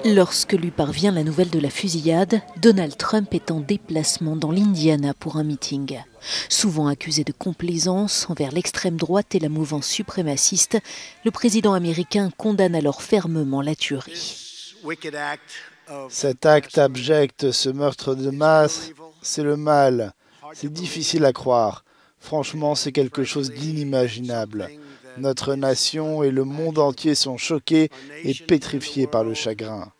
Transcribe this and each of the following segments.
Lorsque lui parvient la nouvelle de la fusillade, Donald Trump est en déplacement dans l'Indiana pour un meeting. Souvent accusé de complaisance envers l'extrême droite et la mouvance suprémaciste, le président américain condamne alors fermement la tuerie. Cet acte abject, ce meurtre de masse, c'est le mal. C'est difficile à croire. Franchement, c'est quelque chose d'inimaginable. Notre nation et le monde entier sont choqués et pétrifiés par le chagrin.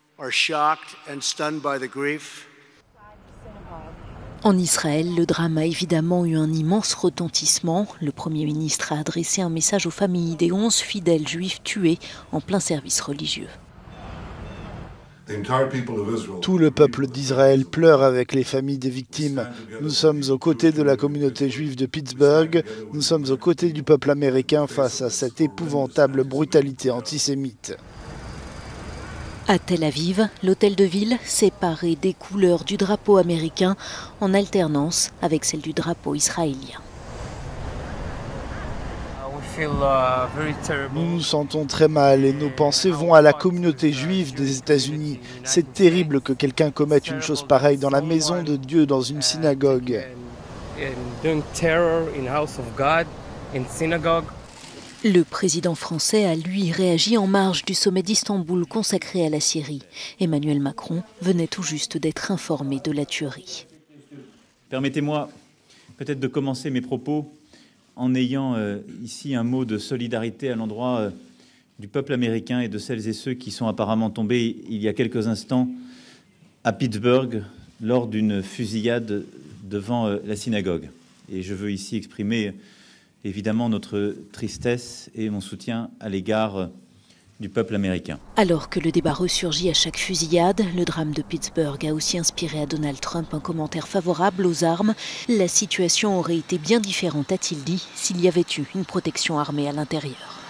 En Israël, le drame a évidemment eu un immense retentissement. Le Premier ministre a adressé un message aux familles des 11 fidèles juifs tués en plein service religieux. Tout le peuple d'Israël pleure avec les familles des victimes. Nous sommes aux côtés de la communauté juive de Pittsburgh. Nous sommes aux côtés du peuple américain face à cette épouvantable brutalité antisémite. À Tel Aviv, l'hôtel de ville, séparé des couleurs du drapeau américain en alternance avec celle du drapeau israélien. Nous nous sentons très mal et nos pensées vont à la communauté juive des États-Unis. C'est terrible que quelqu'un commette une chose pareille dans la maison de Dieu, dans une synagogue. Le président français a lui réagi en marge du sommet d'Istanbul consacré à la Syrie. Emmanuel Macron venait tout juste d'être informé de la tuerie. Permettez-moi peut-être de commencer mes propos en ayant ici un mot de solidarité à l'endroit du peuple américain et de celles et ceux qui sont apparemment tombés il y a quelques instants à Pittsburgh lors d'une fusillade devant la synagogue. Et je veux ici exprimer évidemment notre tristesse et mon soutien à l'égard du peuple américain. Alors que le débat ressurgit à chaque fusillade, le drame de Pittsburgh a aussi inspiré à Donald Trump un commentaire favorable aux armes. La situation aurait été bien différente, a-t-il dit, s'il y avait eu une protection armée à l'intérieur.